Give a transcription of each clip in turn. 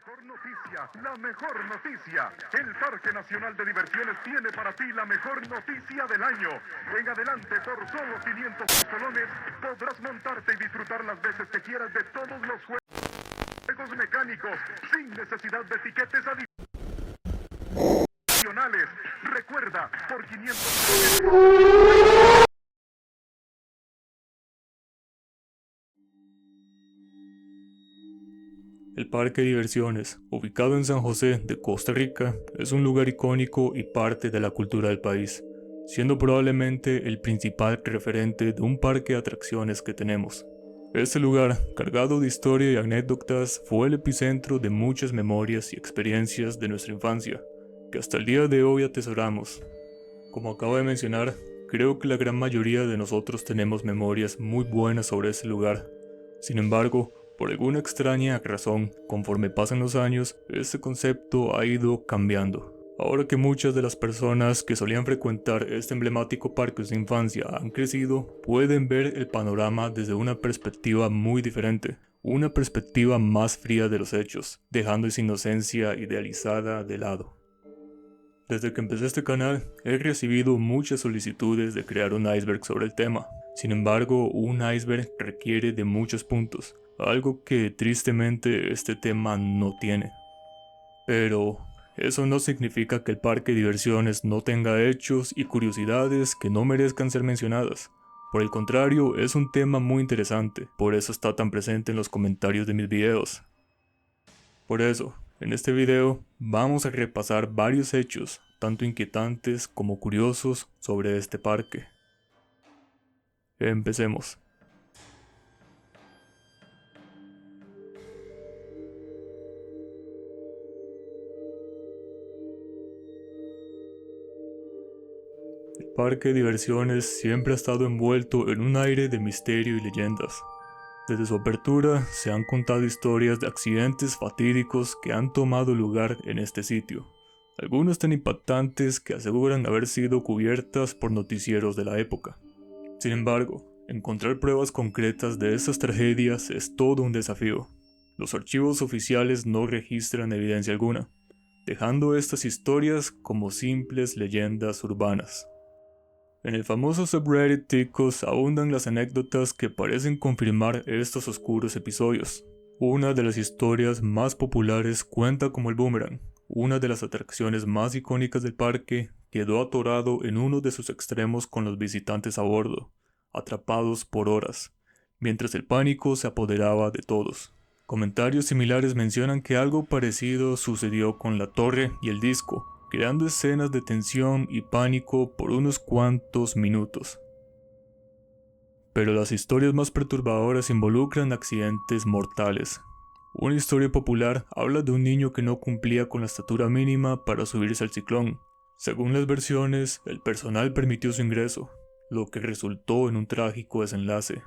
mejor noticia, la mejor noticia. El Parque Nacional de Diversiones tiene para ti la mejor noticia del año. En adelante, por solo 500 colones, podrás montarte y disfrutar las veces que quieras de todos los juegos mecánicos, sin necesidad de tiquetes adicionales. Recuerda, por 500 colones... El Parque de Diversiones, ubicado en San José de Costa Rica, es un lugar icónico y parte de la cultura del país, siendo probablemente el principal referente de un parque de atracciones que tenemos. Este lugar, cargado de historia y anécdotas, fue el epicentro de muchas memorias y experiencias de nuestra infancia, que hasta el día de hoy atesoramos. Como acabo de mencionar, creo que la gran mayoría de nosotros tenemos memorias muy buenas sobre ese lugar. Sin embargo, por alguna extraña razón, conforme pasan los años, este concepto ha ido cambiando. Ahora que muchas de las personas que solían frecuentar este emblemático parque en su infancia han crecido, pueden ver el panorama desde una perspectiva muy diferente, una perspectiva más fría de los hechos, dejando esa inocencia idealizada de lado. Desde que empecé este canal, he recibido muchas solicitudes de crear un iceberg sobre el tema. Sin embargo, un iceberg requiere de muchos puntos, algo que tristemente este tema no tiene. Pero eso no significa que el parque de diversiones no tenga hechos y curiosidades que no merezcan ser mencionadas. Por el contrario, es un tema muy interesante, por eso está tan presente en los comentarios de mis videos. Por eso, en este video vamos a repasar varios hechos, tanto inquietantes como curiosos, sobre este parque. Empecemos. El parque de diversiones siempre ha estado envuelto en un aire de misterio y leyendas. Desde su apertura se han contado historias de accidentes fatídicos que han tomado lugar en este sitio, algunas tan impactantes que aseguran haber sido cubiertas por noticieros de la época. Sin embargo, encontrar pruebas concretas de estas tragedias es todo un desafío. Los archivos oficiales no registran evidencia alguna, dejando estas historias como simples leyendas urbanas. En el famoso subreddit Ticos abundan las anécdotas que parecen confirmar estos oscuros episodios. Una de las historias más populares cuenta como el boomerang, una de las atracciones más icónicas del parque, quedó atorado en uno de sus extremos con los visitantes a bordo, atrapados por horas, mientras el pánico se apoderaba de todos. Comentarios similares mencionan que algo parecido sucedió con la torre y el disco, creando escenas de tensión y pánico por unos cuantos minutos. Pero las historias más perturbadoras involucran accidentes mortales. Una historia popular habla de un niño que no cumplía con la estatura mínima para subirse al ciclón. Según las versiones, el personal permitió su ingreso, lo que resultó en un trágico desenlace.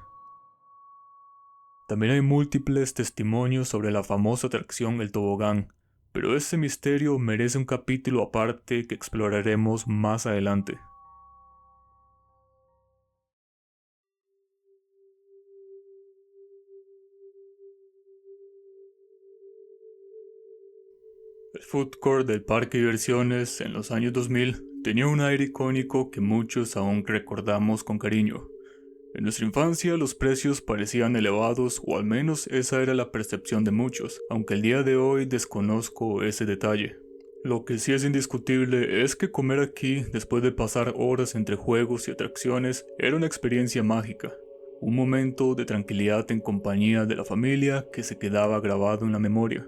También hay múltiples testimonios sobre la famosa atracción El Tobogán, pero este misterio merece un capítulo aparte que exploraremos más adelante. El food court del parque de diversiones en los años 2000 tenía un aire icónico que muchos aún recordamos con cariño. En nuestra infancia los precios parecían elevados, o al menos esa era la percepción de muchos, aunque el día de hoy desconozco ese detalle. Lo que sí es indiscutible es que comer aquí, después de pasar horas entre juegos y atracciones, era una experiencia mágica. Un momento de tranquilidad en compañía de la familia que se quedaba grabado en la memoria.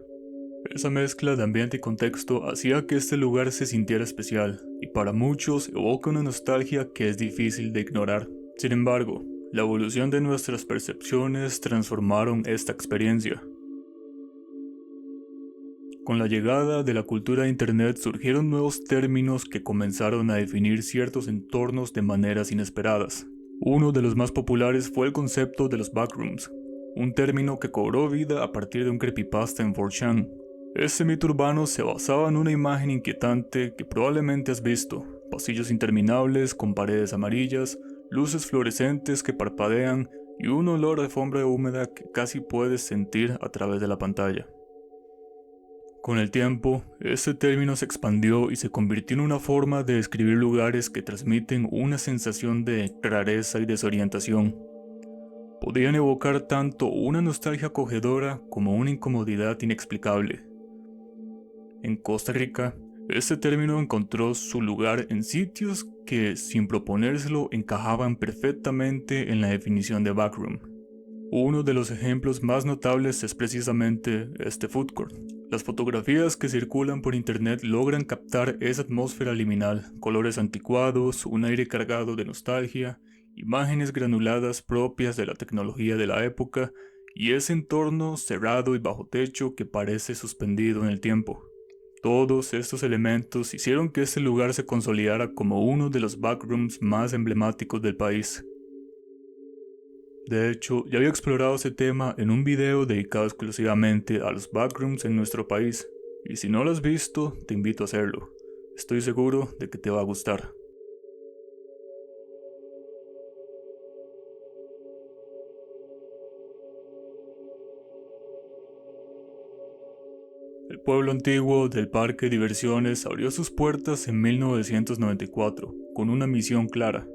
Esa mezcla de ambiente y contexto hacía que este lugar se sintiera especial, y para muchos evoca una nostalgia que es difícil de ignorar. Sin embargo, la evolución de nuestras percepciones transformaron esta experiencia. Con la llegada de la cultura de Internet surgieron nuevos términos que comenzaron a definir ciertos entornos de maneras inesperadas. Uno de los más populares fue el concepto de los backrooms, un término que cobró vida a partir de un creepypasta en 4chan. Este mito urbano se basaba en una imagen inquietante que probablemente has visto: pasillos interminables con paredes amarillas, luces fluorescentes que parpadean y un olor a alfombra húmeda que casi puedes sentir a través de la pantalla. Con el tiempo, este término se expandió y se convirtió en una forma de describir lugares que transmiten una sensación de rareza y desorientación. Podían evocar tanto una nostalgia acogedora como una incomodidad inexplicable. En Costa Rica, este término encontró su lugar en sitios que, sin proponérselo, encajaban perfectamente en la definición de backroom. Uno de los ejemplos más notables es precisamente este food court. Las fotografías que circulan por internet logran captar esa atmósfera liminal, colores anticuados, un aire cargado de nostalgia, imágenes granuladas propias de la tecnología de la época y ese entorno cerrado y bajo techo que parece suspendido en el tiempo. Todos estos elementos hicieron que este lugar se consolidara como uno de los backrooms más emblemáticos del país. De hecho, ya había explorado ese tema en un video dedicado exclusivamente a los backrooms en nuestro país, y si no lo has visto, te invito a hacerlo. Estoy seguro de que te va a gustar. El pueblo antiguo del Parque de Diversiones abrió sus puertas en 1994 con una misión clara: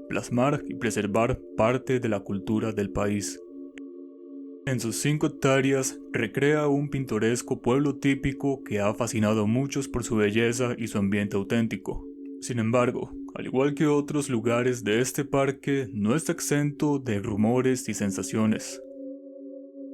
plasmar y preservar parte de la cultura del país. En sus 5 hectáreas recrea un pintoresco pueblo típico que ha fascinado a muchos por su belleza y su ambiente auténtico. Sin embargo, al igual que otros lugares de este parque, no está exento de rumores y sensaciones.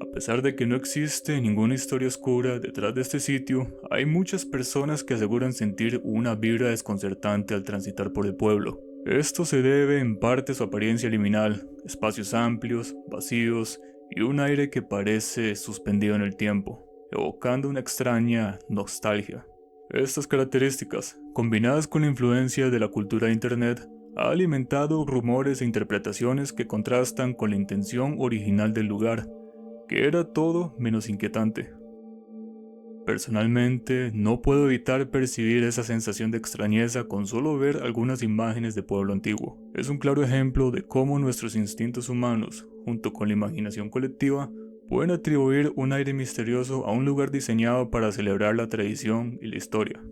A pesar de que no existe ninguna historia oscura detrás de este sitio, hay muchas personas que aseguran sentir una vibra desconcertante al transitar por el pueblo. Esto se debe en parte a su apariencia liminal, espacios amplios, vacíos y un aire que parece suspendido en el tiempo, evocando una extraña nostalgia. Estas características, combinadas con la influencia de la cultura de internet, ha alimentado rumores e interpretaciones que contrastan con la intención original del lugar, que era todo menos inquietante. Personalmente, no puedo evitar percibir esa sensación de extrañeza con solo ver algunas imágenes de pueblo antiguo. Es un claro ejemplo de cómo nuestros instintos humanos, junto con la imaginación colectiva, pueden atribuir un aire misterioso a un lugar diseñado para celebrar la tradición y la historia.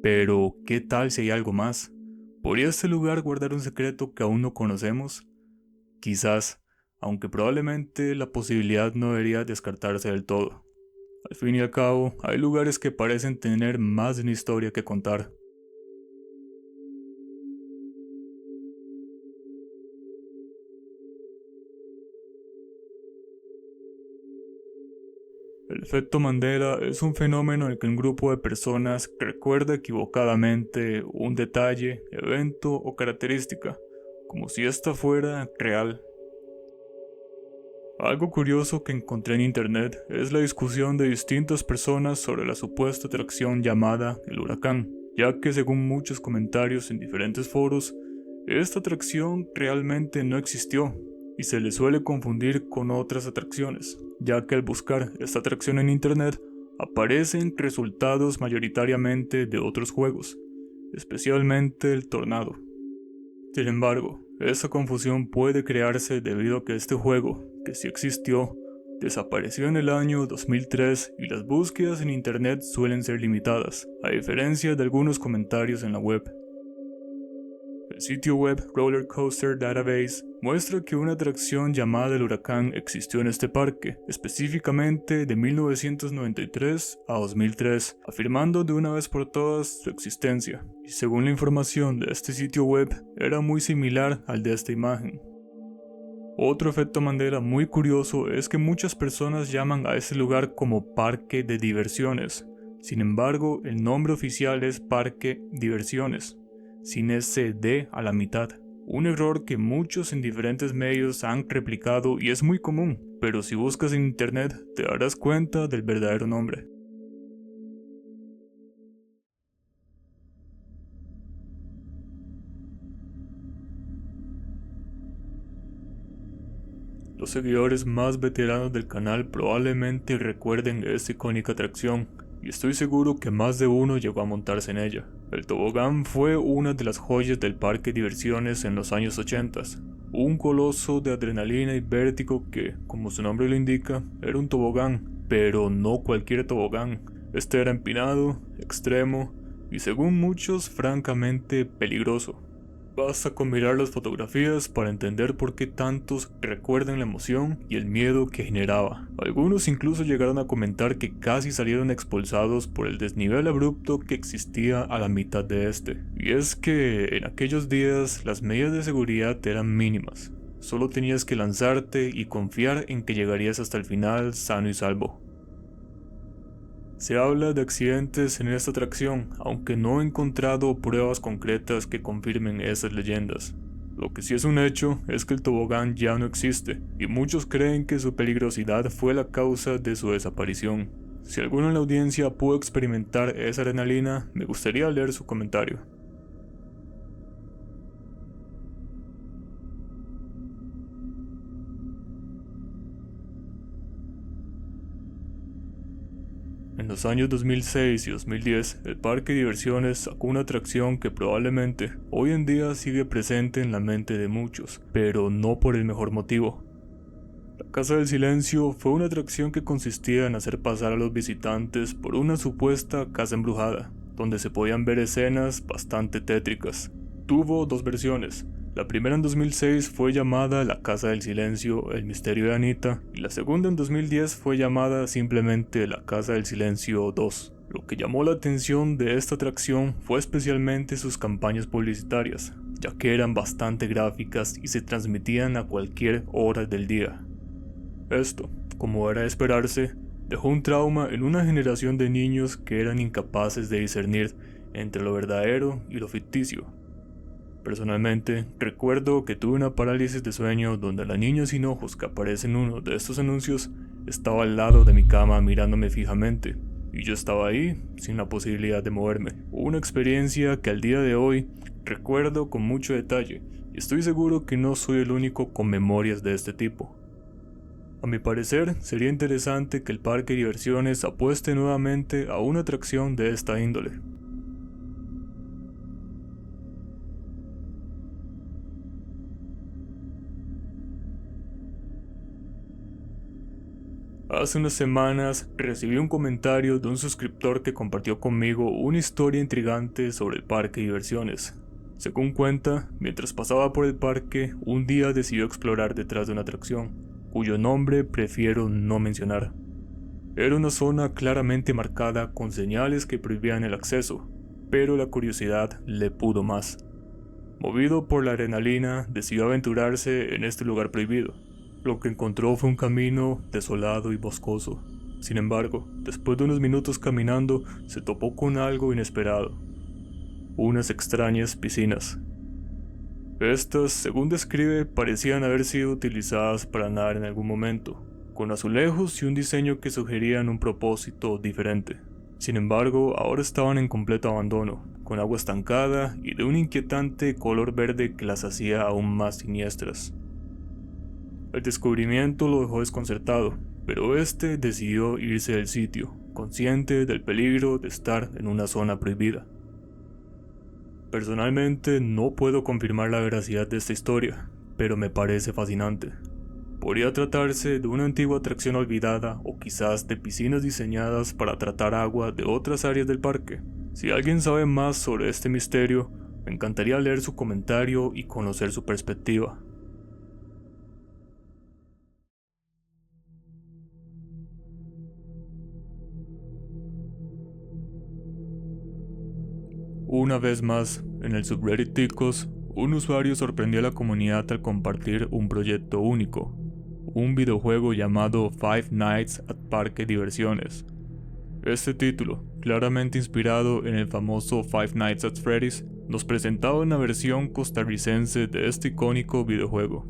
Pero, ¿qué tal si hay algo más? ¿Podría este lugar guardar un secreto que aún no conocemos? Quizás, aunque probablemente la posibilidad no debería descartarse del todo. Al fin y al cabo, hay lugares que parecen tener más de una historia que contar. El efecto Mandela es un fenómeno en el que un grupo de personas recuerda equivocadamente un detalle, evento o característica, como si ésta fuera real. Algo curioso que encontré en internet es la discusión de distintas personas sobre la supuesta atracción llamada el huracán, ya que según muchos comentarios en diferentes foros, esta atracción realmente no existió y se le suele confundir con otras atracciones, ya que al buscar esta atracción en internet aparecen resultados mayoritariamente de otros juegos, especialmente el tornado. Sin embargo, esa confusión puede crearse debido a que este juego, que sí existió, desapareció en el año 2003 y las búsquedas en internet suelen ser limitadas, a diferencia de algunos comentarios en la web. El sitio web Roller Coaster Database muestra que una atracción llamada el huracán existió en este parque, específicamente de 1993 a 2003, afirmando de una vez por todas su existencia, y según la información de este sitio web, era muy similar al de esta imagen. Otro efecto Mandela muy curioso es que muchas personas llaman a este lugar como Parque de Diversiones. Sin embargo, el nombre oficial es Parque Diversiones, sin ese D a la mitad. Un error que muchos en diferentes medios han replicado y es muy común, pero si buscas en internet te darás cuenta del verdadero nombre. Los seguidores más veteranos del canal probablemente recuerden esta icónica atracción, y estoy seguro que más de uno llegó a montarse en ella. El tobogán fue una de las joyas del parque de diversiones en los años 80, un coloso de adrenalina y vértigo que, como su nombre lo indica, era un tobogán, pero no cualquier tobogán. Este era empinado, extremo y según muchos francamente peligroso. Basta con mirar las fotografías para entender por qué tantos recuerdan la emoción y el miedo que generaba. Algunos incluso llegaron a comentar que casi salieron expulsados por el desnivel abrupto que existía a la mitad de este. Y es que en aquellos días las medidas de seguridad eran mínimas. Solo tenías que lanzarte y confiar en que llegarías hasta el final sano y salvo. Se habla de accidentes en esta atracción, aunque no he encontrado pruebas concretas que confirmen esas leyendas. Lo que sí es un hecho es que el tobogán ya no existe, y muchos creen que su peligrosidad fue la causa de su desaparición. Si alguno en la audiencia pudo experimentar esa adrenalina, me gustaría leer su comentario. En los años 2006 y 2010, el parque de diversiones sacó una atracción que probablemente hoy en día sigue presente en la mente de muchos, pero no por el mejor motivo. La Casa del Silencio fue una atracción que consistía en hacer pasar a los visitantes por una supuesta casa embrujada, donde se podían ver escenas bastante tétricas. Tuvo dos versiones. La primera en 2006 fue llamada La Casa del Silencio, El Misterio de Anita, y la segunda en 2010 fue llamada simplemente La Casa del Silencio 2. Lo que llamó la atención de esta atracción fue especialmente sus campañas publicitarias, ya que eran bastante gráficas y se transmitían a cualquier hora del día. Esto, como era de esperarse, dejó un trauma en una generación de niños que eran incapaces de discernir entre lo verdadero y lo ficticio. Personalmente, recuerdo que tuve una parálisis de sueño donde la niña sin ojos que aparece en uno de estos anuncios estaba al lado de mi cama mirándome fijamente, y yo estaba ahí sin la posibilidad de moverme. Una experiencia que al día de hoy recuerdo con mucho detalle, y estoy seguro que no soy el único con memorias de este tipo. A mi parecer, sería interesante que el parque de diversiones apueste nuevamente a una atracción de esta índole. Hace unas semanas recibí un comentario de un suscriptor que compartió conmigo una historia intrigante sobre el parque de diversiones. Según cuenta, mientras pasaba por el parque, un día decidió explorar detrás de una atracción, cuyo nombre prefiero no mencionar. Era una zona claramente marcada con señales que prohibían el acceso, pero la curiosidad le pudo más. Movido por la adrenalina, decidió aventurarse en este lugar prohibido. Lo que encontró fue un camino desolado y boscoso. Sin embargo, después de unos minutos caminando, se topó con algo inesperado. Unas extrañas piscinas. Estas, según describe, parecían haber sido utilizadas para nadar en algún momento, con azulejos y un diseño que sugerían un propósito diferente. Sin embargo, ahora estaban en completo abandono, con agua estancada y de un inquietante color verde que las hacía aún más siniestras. El descubrimiento lo dejó desconcertado, pero este decidió irse del sitio, consciente del peligro de estar en una zona prohibida. Personalmente no puedo confirmar la veracidad de esta historia, pero me parece fascinante. Podría tratarse de una antigua atracción olvidada o quizás de piscinas diseñadas para tratar agua de otras áreas del parque. Si alguien sabe más sobre este misterio, me encantaría leer su comentario y conocer su perspectiva. Una vez más, en el subreddit Ticos, un usuario sorprendió a la comunidad al compartir un proyecto único, un videojuego llamado Five Nights at Parque Diversiones. Este título, claramente inspirado en el famoso Five Nights at Freddy's, nos presentaba una versión costarricense de este icónico videojuego.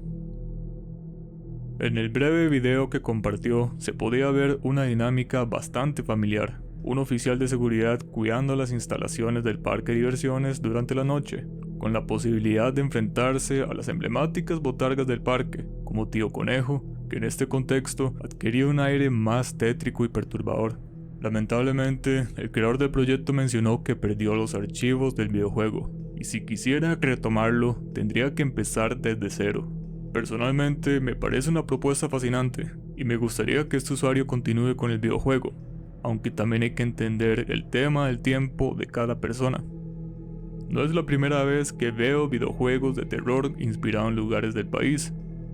En el breve video que compartió se podía ver una dinámica bastante familiar. Un oficial de seguridad cuidando las instalaciones del parque de diversiones durante la noche, con la posibilidad de enfrentarse a las emblemáticas botargas del parque, como Tío Conejo, que en este contexto adquiría un aire más tétrico y perturbador. Lamentablemente, el creador del proyecto mencionó que perdió los archivos del videojuego, y si quisiera retomarlo, tendría que empezar desde cero. Personalmente, me parece una propuesta fascinante, y me gustaría que este usuario continúe con el videojuego, aunque también hay que entender el tema del tiempo de cada persona. No es la primera vez que veo videojuegos de terror inspirados en lugares del país.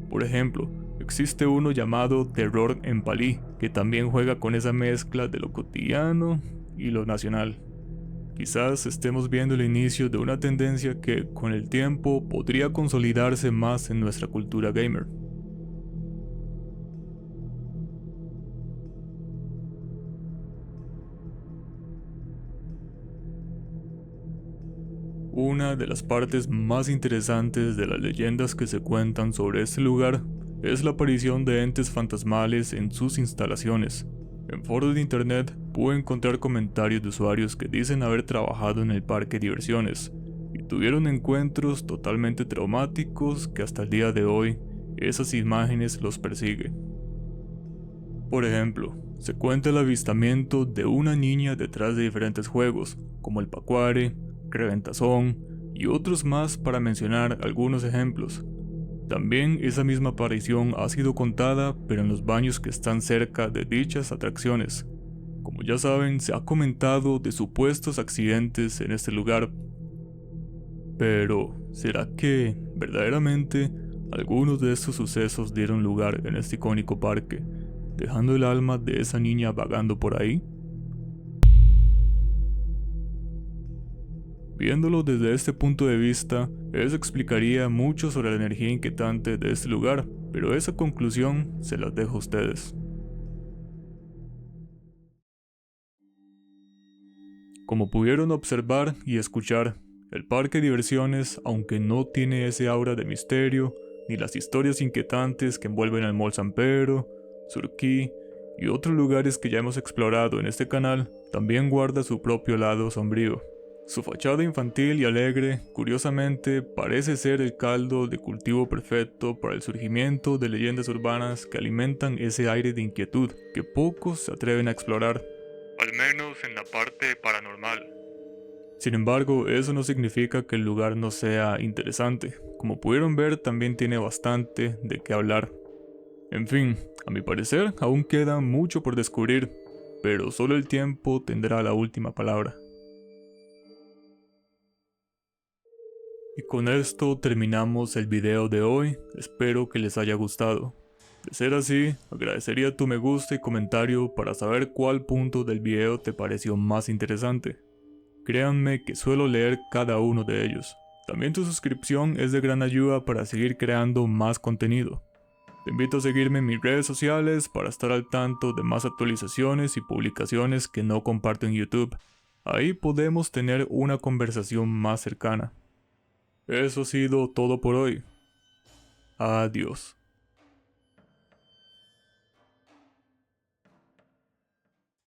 Por ejemplo, existe uno llamado Terror en Palí, que también juega con esa mezcla de lo cotidiano y lo nacional. Quizás estemos viendo el inicio de una tendencia que, con el tiempo, podría consolidarse más en nuestra cultura gamer. Una de las partes más interesantes de las leyendas que se cuentan sobre este lugar es la aparición de entes fantasmales en sus instalaciones. En foros de internet pude encontrar comentarios de usuarios que dicen haber trabajado en el parque de diversiones y tuvieron encuentros totalmente traumáticos que hasta el día de hoy esas imágenes los persiguen. Por ejemplo, se cuenta el avistamiento de una niña detrás de diferentes juegos, como el Pacuare, Reventazón y otros más, para mencionar algunos ejemplos. También esa misma aparición ha sido contada, pero en los baños que están cerca de dichas atracciones. Como ya saben, se ha comentado de supuestos accidentes en este lugar. Pero, ¿será que verdaderamente algunos de estos sucesos dieron lugar en este icónico parque, dejando el alma de esa niña vagando por ahí? Viéndolo desde este punto de vista, eso explicaría mucho sobre la energía inquietante de este lugar, pero esa conclusión se las dejo a ustedes. Como pudieron observar y escuchar, el parque de diversiones, aunque no tiene ese aura de misterio, ni las historias inquietantes que envuelven al Mall San Pedro, Surquí y otros lugares que ya hemos explorado en este canal, también guarda su propio lado sombrío. Su fachada infantil y alegre, curiosamente, parece ser el caldo de cultivo perfecto para el surgimiento de leyendas urbanas que alimentan ese aire de inquietud que pocos se atreven a explorar, al menos en la parte paranormal. Sin embargo, eso no significa que el lugar no sea interesante. Como pudieron ver, también tiene bastante de qué hablar. En fin, a mi parecer, aún queda mucho por descubrir, pero solo el tiempo tendrá la última palabra. Y con esto terminamos el video de hoy, espero que les haya gustado. De ser así, agradecería tu me gusta y comentario para saber cuál punto del video te pareció más interesante. Créanme que suelo leer cada uno de ellos. También tu suscripción es de gran ayuda para seguir creando más contenido. Te invito a seguirme en mis redes sociales para estar al tanto de más actualizaciones y publicaciones que no comparto en YouTube. Ahí podemos tener una conversación más cercana. Eso ha sido todo por hoy. Adiós.